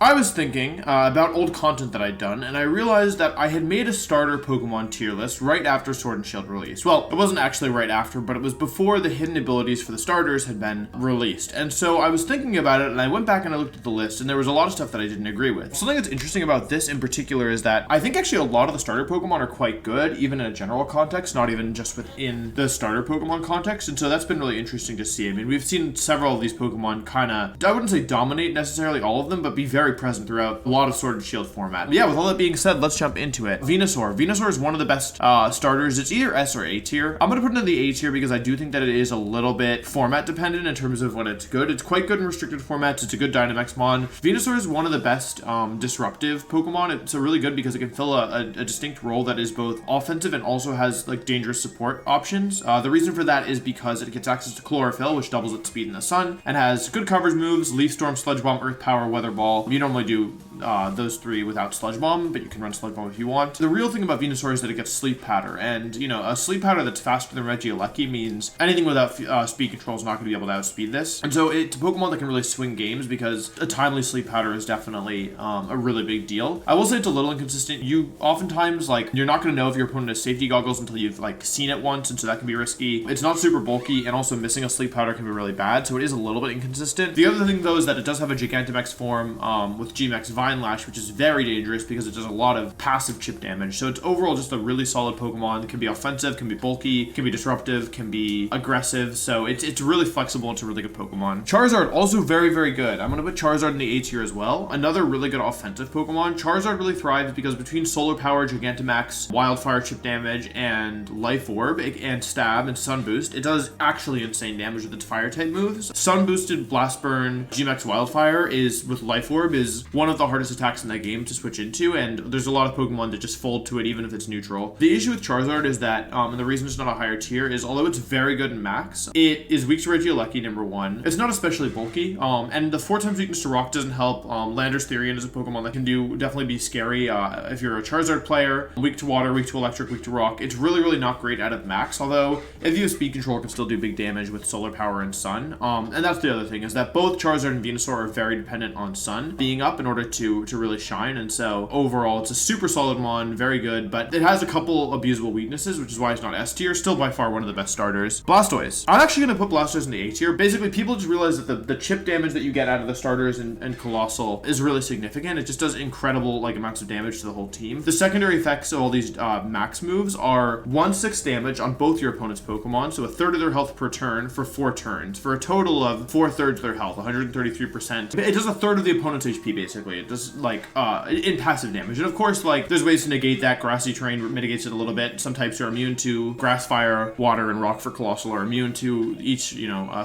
I was thinking about old content that I'd done, and I realized that I had made a starter Pokemon tier list right after Sword and Shield release. Well, it wasn't actually right after, but it was before the hidden abilities for the starters had been released. And so I was thinking about it, and I went back and I looked at the list, and there was a lot of stuff that I didn't agree with. Something that's interesting about this in particular is that I think actually a lot of the starter Pokemon are quite good, even in a general context, not even just within the starter Pokemon context. And so that's been really interesting to see. I mean, we've seen several of these Pokemon kind of, I wouldn't say dominate necessarily all of them, but be very present throughout a lot of Sword and Shield format. But yeah, with all that being said, let's jump into it. Venusaur. Venusaur is one of the best starters. It's either S or A tier. I'm going to put it in the A tier because I do think that it is a little bit format dependent in terms of when it's good. It's quite good in restricted formats. It's a good Dynamax mon. Venusaur is one of the best disruptive Pokemon. It's really good because it can fill a distinct role that is both offensive and also has like dangerous support options. The reason for that is because it gets access to Chlorophyll, which doubles its speed in the sun, and has good coverage moves: Leaf Storm, Sludge Bomb, Earth Power, Weather Ball. You normally do those three without Sludge Bomb, but you can run Sludge Bomb if you want. The real thing about Venusaur is that it gets Sleep Powder, and you know, a Sleep Powder that's faster than Regieleki means anything without speed control is not going to be able to outspeed this. And so it's a Pokemon that can really swing games because a timely Sleep Powder is definitely a really big deal. I will say it's a little inconsistent. You oftentimes, like, you're not going to know if your opponent has safety goggles until you've like seen it once, and so that can be risky. It's not super bulky, and also missing a Sleep Powder can be really bad, so it is a little bit inconsistent. The other thing though is that it does have a Gigantamax form with Gmax Vine Lash, which is very dangerous because it does a lot of passive chip damage. So it's overall just a really solid Pokemon. It can be offensive, can be bulky, can be disruptive, can be aggressive. So it's really flexible. It's a really good Pokemon. Charizard, also very, very good. I'm going to put Charizard in the A tier as well. Another really good offensive Pokemon. Charizard really thrives because between Solar Power, Gigantamax, Wildfire chip damage, and Life Orb, and Stab, and Sun Boost, it does actually insane damage with its fire type moves. Sun boosted Blast Burn, Gmax Wildfire is with Life Orb is one of the hardest attacks in that game to switch into, and there's a lot of Pokemon that just fold to it even if it's neutral. The issue with Charizard is that, and the reason it's not a higher tier is although it's very good in Max, it is weak to Regieleki, number one. It's not especially bulky, and the 4 times weakness to Rock doesn't help. Landorus Therian is a Pokemon that can definitely be scary if you're a Charizard player. Weak to Water, weak to Electric, weak to Rock. It's really, really not great out of Max, although if you have speed control, it can still do big damage with Solar Power and Sun. And that's the other thing, is that both Charizard and Venusaur are very dependent on Sun being up in order to really shine, and so overall it's a super solid mon, very good, but it has a couple abusable weaknesses, which is why it's not S tier. Still by far one of the best starters. Blastoise. I'm actually going to put Blastoise in the A tier. Basically, people just realize that the chip damage that you get out of the starters and Colossal is really significant. It just does incredible like amounts of damage to the whole team. The secondary effects of all these max moves are 1/6 damage on both your opponent's Pokemon, so a third of their health per turn for 4 turns, for a total of 4/3 of their health, 133%. It does a third of the opponent's HP basically. It does like in passive damage, and of course like there's ways to negate that. Grassy terrain mitigates it a little bit. Some types are immune to Grass, Fire, Water, and Rock for Colossal are immune to each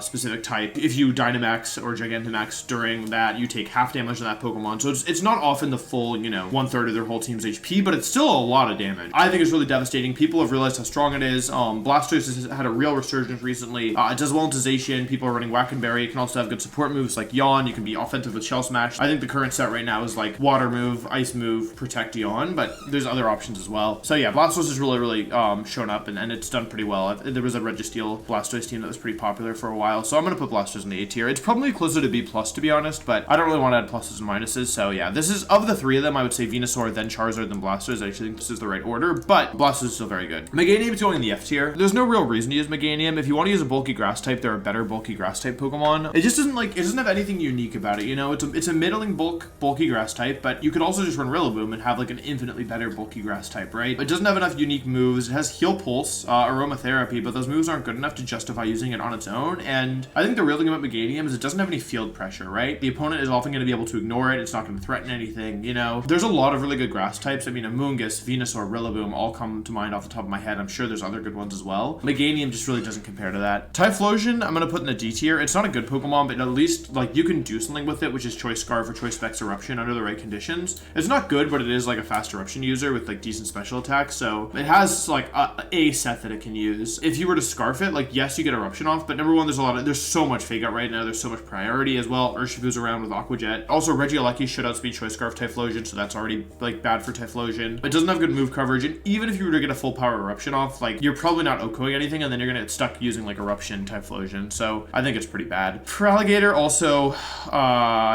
specific type. If you Dynamax or Gigantamax during that, you take half damage on that Pokemon, so it's not often the full 1/3 of their whole team's HP, but it's still a lot of damage. I think it's really devastating. People have realized how strong it is. Blastoise has had a real resurgence recently. It does well in Zation. People are running Whack and Berry. It can also have good support moves like Yawn. You can be offensive with Shell Smash. I think the current set right now is like Water move, Ice move, Protect, Yawn, but there's other options as well. So yeah, Blastoise has really shown up, and it's done pretty well. There was a Registeel Blastoise team that was pretty popular for a while, so I'm going to put Blastoise in the A tier. It's probably closer to B+, to be honest, but I don't really want to add pluses and minuses, so yeah, this is, of the 3 of them, I would say Venusaur, then Charizard, then Blastoise. I actually think this is the right order, but Blastoise is still very good. Meganium is going in the F tier. There's no real reason to use Meganium. If you want to use a bulky grass type, there are better bulky grass type Pokemon. It just doesn't have anything unique about it, It's a middling bulky grass type, but you could also just run Rillaboom and have like an infinitely better bulky grass type, right? It doesn't have enough unique moves. It has Heal Pulse, Aromatherapy, but those moves aren't good enough to justify using it on its own, and I think the real thing about Meganium is it doesn't have any field pressure, right? The opponent is often going to be able to ignore it. It's not going to threaten anything, There's a lot of really good grass types. I mean, Amoonguss, Venusaur, Rillaboom all come to mind off the top of my head. I'm sure there's other good ones as well. Meganium just really doesn't compare to that. Typhlosion, I'm going to put in the D tier. It's not a good Pokemon, but at least like you can do something with it, which is Choice Scarf or Choice Specs Eruption under the right conditions. It's not good, but it is like a fast eruption user with like decent special attacks, so it has like a set that it can use. If you were to Scarf it, like yes, you get Eruption off, but number one, there's so much Fake Out right now. There's so much priority as well. Urshifu's around with Aqua Jet. Also, Regieleki should outspeed Choice Scarf Typhlosion, so that's already like bad for Typhlosion. It doesn't have good move coverage, and even if you were to get a full power Eruption off, like you're probably not OHKOing anything, and then you're gonna get stuck using like Eruption Typhlosion. So I think it's pretty bad. For Alligator, also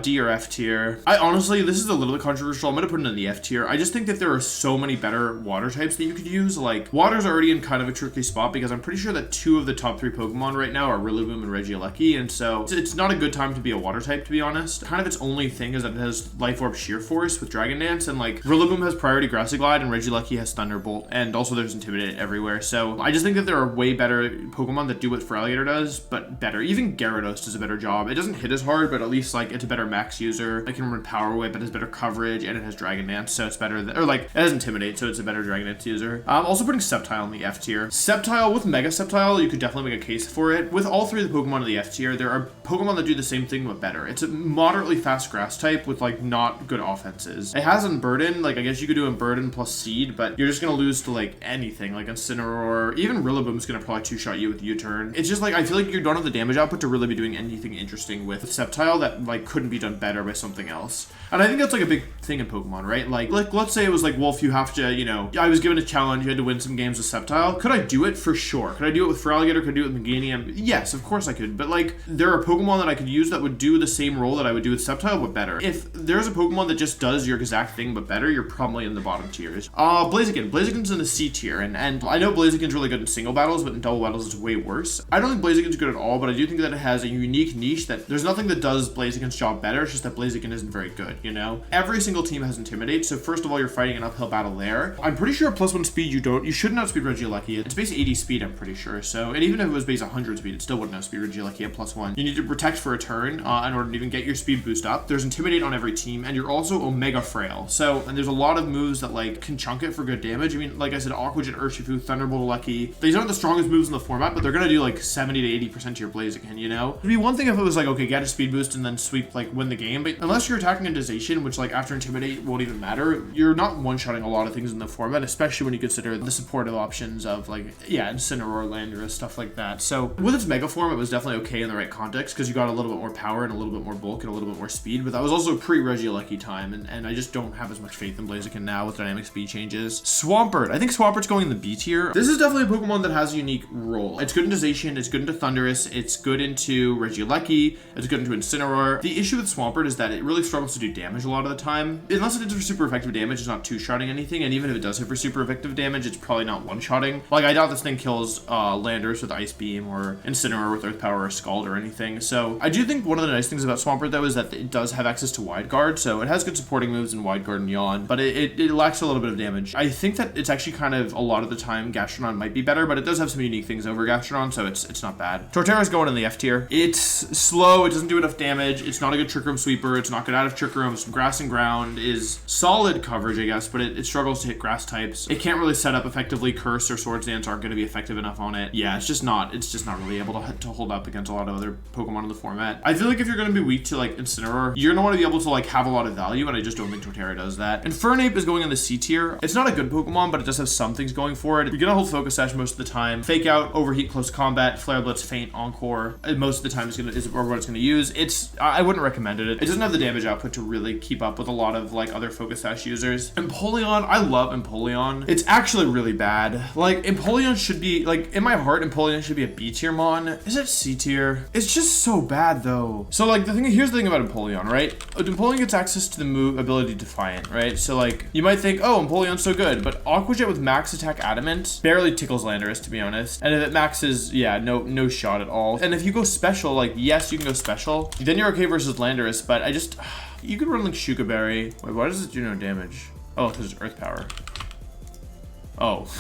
D or F tier. I honestly honestly, this is a little bit controversial. I'm going to put it in the F tier. I just think that there are so many better water types that you could use. Like, water's already in kind of a tricky spot because I'm pretty sure that 2 of the top 3 Pokemon right now are Rillaboom and Regieleki, and so it's not a good time to be a water type, to be honest. Kind of its only thing is that it has Life Orb Sheer Force with Dragon Dance, and like Rillaboom has Priority Grassy Glide and Regieleki has Thunderbolt, and also there's Intimidate everywhere. So I just think that there are way better Pokemon that do what Feraligatr does, but better. Even Gyarados does a better job. It doesn't hit as hard, but at least like it's a better max user. It can run Power Whip, it has better coverage, and it has Dragon Dance, so it's better or like it has Intimidate, so it's a better Dragon Dance user. I'm also putting Sceptile in the F tier. Sceptile with Mega Sceptile, you could definitely make a case for it. With all 3 of the Pokemon in the F tier, there are Pokemon that do the same thing but better. It's a moderately fast grass type with like not good offenses. It has Unburden, like I guess you could do Unburden plus Seed, but you're just gonna lose to like anything, like Incineroar. Even Rillaboom's gonna probably 2-shot you with U-turn. It's just like I feel like you don't have the damage output to really be doing anything interesting with Sceptile that like couldn't be done better by something else. And I think that's like a big thing in Pokemon, right? Like let's say it was like Wolf, you have to, you know, I was given a challenge, you had to win some games with Sceptile. Could I do it? For sure. Could I do it with Feraligatr? Could I do it with Meganium? Yes, of course I could. But like there are Pokemon that I could use that would do the same role that I would do with Sceptile, but better. If there's a Pokemon that just does your exact thing but better, you're probably in the bottom tiers. Blaziken. Blaziken's in the C tier, and I know Blaziken's really good in single battles, but in double battles it's way worse. I don't think Blaziken's good at all, but I do think that it has a unique niche that there's nothing that does Blaziken's job better. It's just that Blaziken isn't very good, you know? Every single team has Intimidate, so first of all, you're fighting an uphill battle there. I'm pretty sure at +1 speed you shouldn't outspeed Regieleki. It's base 80 speed, I'm pretty sure. So, and even if it was base 100 speed, it still wouldn't outspeed Regieleki at +1. You need to protect for a turn in order to even get your speed boost up. There's Intimidate on every team, and you're also Omega Frail. So, and there's a lot of moves that like can chunk it for good damage. I mean, like I said, Aqua Jet, Urshifu, Thunderbolt, Lucky. These aren't the strongest moves in the format, but they're gonna do like 70 to 80% to your Blaziken, you know? It'd be one thing if it was like, okay, get a speed boost and then sweep, like win the game, but unless you're attacking into Zacian, which like after Intimidate won't even matter, you're not one-shotting a lot of things in the format, especially when you consider the supportive options of like, yeah, Incineroar, Landorus, stuff like that. So with its Mega form, it was definitely okay in the right context because you got a little bit more power and a little bit more bulk and a little bit more speed, but that was also pre-Regieleki time, and I just don't have as much faith in Blaziken now with dynamic speed changes. Swampert. I think Swampert's going in the B tier. This is definitely a Pokemon that has a unique role. It's good into Zacian, it's good into Thundurus, it's good into Regieleki, it's good into Incineroar. The issue with Swampert is that it really struggles to do damage a lot of the time. Unless it hits for super effective damage, it's not 2-shotting anything, and even if it does hit for super effective damage, it's probably not 1-shotting. Like, I doubt this thing kills Landorus with Ice Beam or Incineroar with Earth Power or Scald or anything. So I do think one of the nice things about Swampert, though, is that it does have access to Wide Guard, so it has good supporting moves in Wide Guard and Yawn, but it lacks a little bit of damage. I think that it's actually kind of, a lot of the time, Gastrodon might be better, but it does have some unique things over Gastrodon, so it's not bad. Torterra's going in the F tier. It's slow, it doesn't do enough damage, it's not a good Trick Room sweeper, it's not good out of Trick Room, some Grass and Ground is solid coverage, I guess, but it struggles to hit grass types. It can't really set up effectively. Curse or Swords Dance aren't going to be effective enough on it. Yeah, it's just not really able to hold up against a lot of other Pokemon in the format. I feel like if you're going to be weak to like Incineroar, you're going to want to be able to like have a lot of value, and I just don't think Torterra does that. And Fernape is going in the C tier. It's not a good Pokemon, but it does have some things going for it. You're going to hold Focus Sash most of the time. Fake Out, Overheat, Close Combat, Flare Blitz, Faint, Encore. Most of the time is what it's going to use. I wouldn't recommend it. It doesn't have the damage output to really keep up with a lot of like other Focus Sash users. Empoleon, I love Empoleon. It's actually really bad. Like, Empoleon should be, like, in my heart, Empoleon should be a B tier mon. Is it C tier? It's just so bad, though. So, like, here's the thing about Empoleon, right? Empoleon gets access to the move ability Defiant, right? So, like, you might think, oh, Empoleon's so good, but Aqua Jet with max attack Adamant barely tickles Landorus, to be honest. And if it maxes, yeah, no shot at all. And if you go special, like, yes, you can go special, then you're okay versus Landorus, but you could run, like, Shuka Berry. Wait, why does it do no damage? Oh, because it's Earth Power. Oh.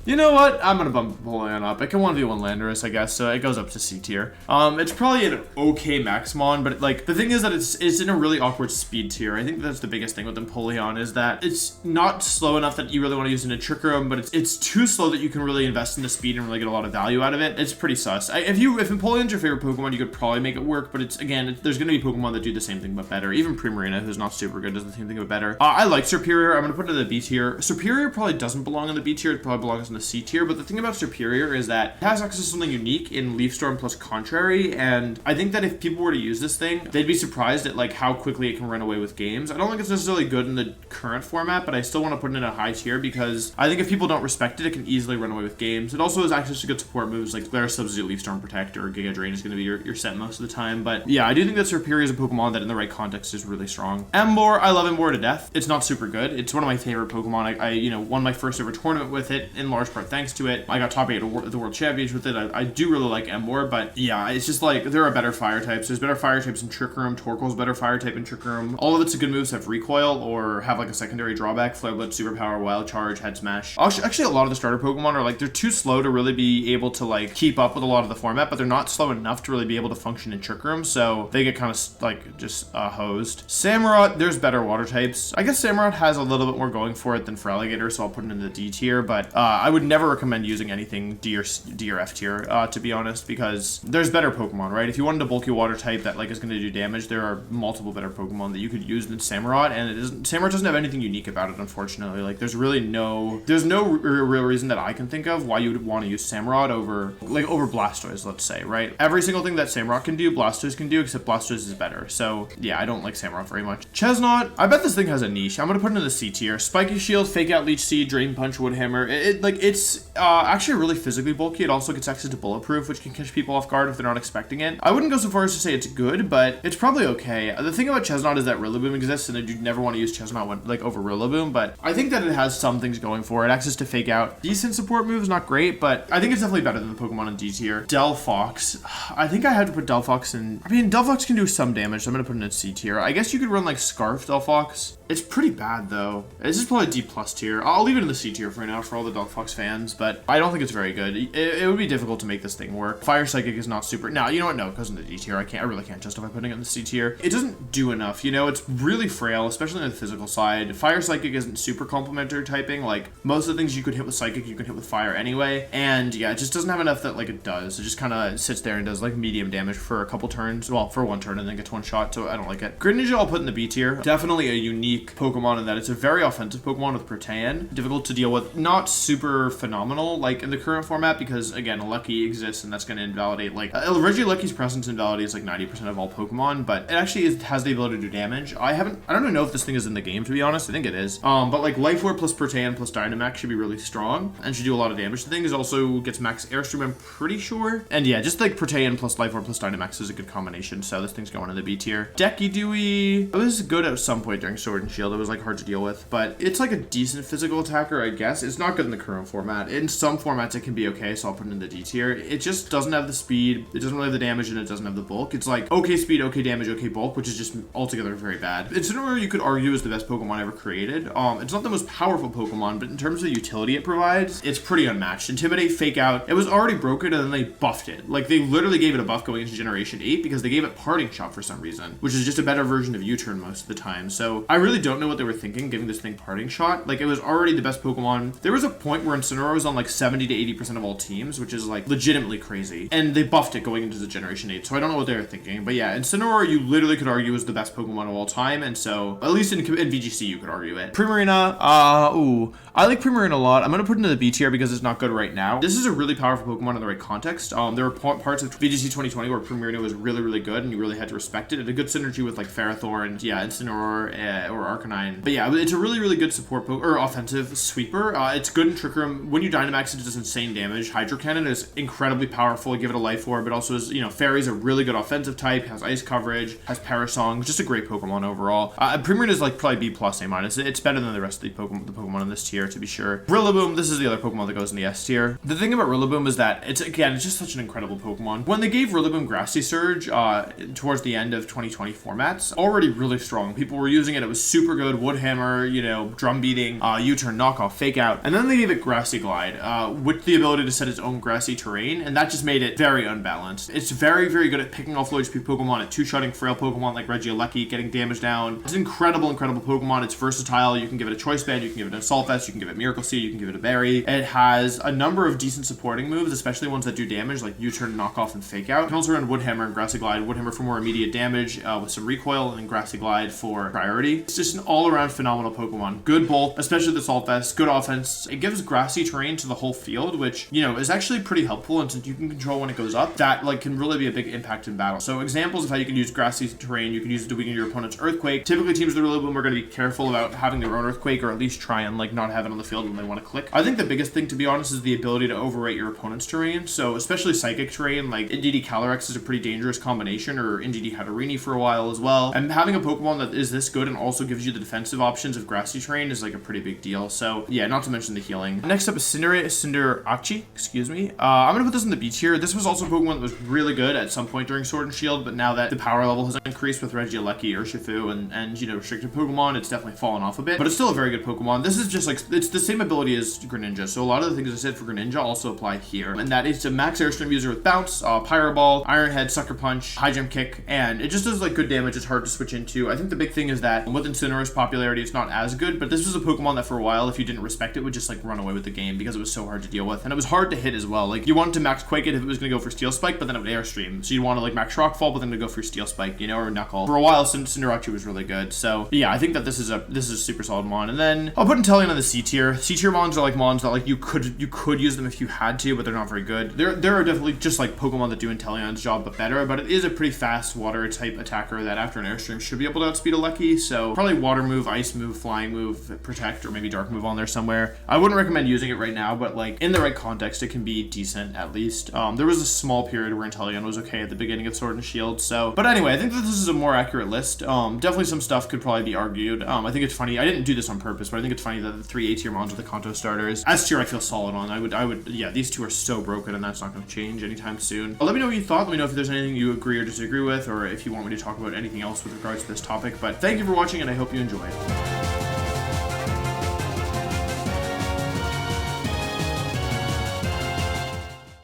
You know what? I'm gonna bump Empoleon up. It can 1v1 Landorus, I guess, so it goes up to C tier. It's probably an okay Maxmon, but like the thing is that it's in a really awkward speed tier. I think that's the biggest thing with Empoleon is that it's not slow enough that you really want to use it in a Trick Room, but it's too slow that you can really invest in the speed and really get a lot of value out of it. It's pretty sus. If Empoleon's your favorite Pokemon, you could probably make it work, but there's gonna be Pokemon that do the same thing but better. Even Primarina, who's not super good, does the same thing but better. I like Superior. I'm gonna put it in the B tier. Superior probably doesn't belong in the B tier. It probably belongs belongs in the C tier, but the thing about Superior is that it has access to something unique in Leaf Storm plus Contrary, and I think that if people were to use this thing, they'd be surprised at like how quickly it can run away with games. I don't think it's necessarily good in the current format, but I still want to put it in a high tier because I think if people don't respect it, it can easily run away with games. It also has access to good support moves like Glare Substitute, Leaf Storm Protect, or Giga Drain is going to be your set most of the time. But yeah, I do think that Superior is a Pokemon that in the right context is really strong. Emboar, I love Emboar to death. It's not super good. It's one of my favorite Pokemon. I you know, won my first ever tournament with it in large part thanks to it. I got top 8 at the World Championship with it. I do really like Emboar, but yeah, it's just like there are better fire types. There's better fire types in Trick Room. Torkoal's better fire type in Trick Room. All of its good moves have recoil or have like a secondary drawback. Flare Blitz, Superpower, Wild Charge, Head Smash. Actually, a lot of the starter Pokemon are like, they're too slow to really be able to like keep up with a lot of the format, but they're not slow enough to really be able to function in Trick Room, so they get kind of like just hosed. Samurott, there's better water types. I guess Samurott has a little bit more going for it than for Alligator, so I'll put it in the D tier, but I would never recommend using anything D or F tier, to be honest, because there's better Pokemon, right? If you wanted a bulky water type that like is going to do damage, there are multiple better Pokemon that you could use than Samurott, and Samurott doesn't have anything unique about it, unfortunately. Like there's no real reason that I can think of why you would want to use Samurott over Blastoise, let's say, right? Every single thing that Samurott can do, Blastoise can do, except Blastoise is better. So yeah, I don't like Samurott very much. Chesnaught, I bet this thing has a niche. I'm gonna put it in the C tier. Spiky Shield, Fake Out Leech Seed, Drain Punch, Wood Hammer. It's actually really physically bulky. It also gets access to Bulletproof, which can catch people off guard if they're not expecting it. I wouldn't go so far as to say it's good, but it's probably okay. The thing about Chesnaught is that Rillaboom exists, and you'd never want to use Chesnaught over Rillaboom, but I think that it has some things going for it. Access to Fake Out, decent support moves, not great, but I think it's definitely better than the Pokemon in D tier. Delphox, I think I had to put Delphox in. I mean, Delphox can do some damage, so I'm gonna put it in C tier. I guess you could run like Scarf Delphox. It's pretty bad though. This is probably D plus tier. I'll leave it in the C tier for now for all the Delphox fans, but I don't think it's very good. It would be difficult to make this thing work. Fire Psychic is not super. Now, you know what? No, it goes in the D tier. I really can't justify putting it in the C tier. It doesn't do enough. You know, it's really frail, especially on the physical side. Fire Psychic isn't super complementary typing. Like most of the things you could hit with Psychic, you can hit with Fire anyway. And yeah, it just doesn't have enough that like it does. It just kind of sits there and does like medium damage for a couple turns. Well, for one turn and then gets one shot. So I don't like it. Greninja I'll put in the B tier. Definitely a unique Pokemon in that it's a very offensive Pokemon with Protean. Difficult to deal with. Not super phenomenal like in the current format because again, Lucky exists and that's going to invalidate like Regilucky's presence invalidates like 90% of all Pokemon, but it actually has the ability to do damage. I don't know if this thing is in the game, to be honest. I think it is. But like Life Orb plus Protean plus Dynamax should be really strong and should do a lot of damage. The thing is also gets max Airstream, I'm pretty sure. And yeah, just like Protean plus Life Orb plus Dynamax is a good combination. So this thing's going in the B tier. Decky Dewey, it was good at some point during Sword and Shield. It was like hard to deal with, but it's like a decent physical attacker, I guess. It's not good in the current format. In some formats it can be okay, so I'll put it in the D tier. It just doesn't have the speed, it doesn't really have the damage, and it doesn't have the bulk. It's like okay speed, okay damage, okay bulk, which is just altogether very bad. Incineroar you could argue is the best Pokemon ever created. It's not the most powerful Pokemon, but in terms of the utility it provides, it's pretty unmatched. Intimidate, Fake Out, it was already broken and then they buffed it. Like they literally gave it a buff going into Generation 8 because they gave it Parting Shot for some reason, which is just a better version of U-Turn most of the time. So I really don't know what they were thinking giving this thing Parting Shot. Like it was already the best Pokemon. There was a point where Incineroar was on like 70 to 80% of all teams, which is like legitimately crazy. And they buffed it going into the Generation 8. So I don't know what they were thinking. But yeah, Incineroar you literally could argue is the best Pokemon of all time. And so at least in VGC you could argue it. Primarina, I like Primarina a lot. I'm going to put it into the B tier because it's not good right now. This is a really powerful Pokemon in the right context. There were parts of VGC 2020 where Primarina was really, really good and you really had to respect it. It had a good synergy with like Ferrothorn and yeah, Incineroar or Arcanine. But yeah, it's a really, really good support or offensive sweeper. It's good in Trick Room. When you Dynamax it, it does insane damage. Hydro Cannon is incredibly powerful. Give it a Life Orb, but also is, you know, Fairy's a really good offensive type, has ice coverage, has Parasong, just a great Pokemon overall. Primarina is like probably B plus, A minus. It's better than the rest of the Pokemon in this tier, to be sure. Rillaboom, this is the other Pokemon that goes in the S tier. The thing about Rillaboom is that it's just such an incredible Pokemon. When they gave Rillaboom Grassy Surge towards the end of 2020 formats, already really strong. People were using it. It was super good. Woodhammer, you know, drum beating, U-turn, knockoff, Fake Out, and then they gave it Grassy Glide with the ability to set its own grassy terrain, and that just made it very unbalanced. It's very, very good at picking off low HP Pokemon, at two-shotting frail Pokemon like Regilucky, getting damage down. It's an incredible, incredible Pokemon. It's versatile. You can give it a Choice Band, you can give it an Assault Vest, you can give it Miracle Seed, you can give it a Berry. It has a number of decent supporting moves, especially ones that do damage, like U-turn, knockoff, and Fake Out. You can also run Woodhammer and Grassy Glide. Woodhammer for more immediate damage with some recoil, and then Grassy Glide for priority. It's just an all-around phenomenal Pokemon. Good bulk, especially the Assault Vest. Good offense. It gives grassy terrain to the whole field, which, you know, is actually pretty helpful. And since you can control when it goes up, that like can really be a big impact in battle. So examples of how you can use grassy terrain, you can use it to weaken your opponent's earthquake. Typically teams that are really boom are going to be careful about having their own earthquake, or at least try and like not have it on the field when they want to click. I think the biggest thing, to be honest, is the ability to overrate your opponent's terrain. So especially psychic terrain, like Indeedee Calyrex is a pretty dangerous combination, or Indeedee Hatterene for a while as well. And having a Pokemon that is this good and also gives you the defensive options of grassy terrain is like a pretty big deal. So yeah, not to mention the healing. Next up is Cinderace, excuse me. I'm gonna put this in the B tier. This was also a Pokemon that was really good at some point during Sword and Shield, but now that the power level has increased with Regieleki, Urshifu, and you know, restricted Pokemon, it's definitely fallen off a bit, but it's still a very good Pokemon. This is just like, it's the same ability as Greninja, so a lot of the things I said for Greninja also apply here, and that is a max Airstream user with Bounce, Pyro Ball, Iron Head, Sucker Punch, High Jump Kick, and it just does like good damage. It's hard to switch into. I think the big thing is that with Incinerator's popularity, it's not as good, but this was a Pokemon that for a while, if you didn't respect it, would just like run away with the game because it was so hard to deal with, and it was hard to hit as well. Like, you wanted to max Quake it if it was going to go for Steel Spike, but then it would Airstream, so you want to like max Rockfall, but then to go for Steel Spike, you know, or Knuckle. For a while, Cinderace was really good, so yeah, I think that this is a super solid mon. And then I'll put Inteleon on the C tier. C tier mons are like mons that like you could use them if you had to, but they're not very good. There are definitely just like Pokemon that do Inteleon's job but better, but it is a pretty fast water type attacker that after an Airstream should be able to outspeed a Lecky, so probably water move, ice move, flying move, protect, or maybe dark move on there somewhere. I wouldn't recommend using it right now, but like in the right context, it can be decent at least. There was a small period where Inteleon was okay at the beginning of Sword and Shield, so, but anyway, I think that this is a more accurate list. Definitely some stuff could probably be argued. I think it's funny. I didn't do this on purpose, but I think it's funny that the 3 A tier mons are the Kanto starters. S tier I feel solid on. I would, yeah, these two are so broken and that's not going to change anytime soon. But let me know what you thought. Let me know if there's anything you agree or disagree with, or if you want me to talk about anything else with regards to this topic. But thank you for watching, and I hope you enjoyed.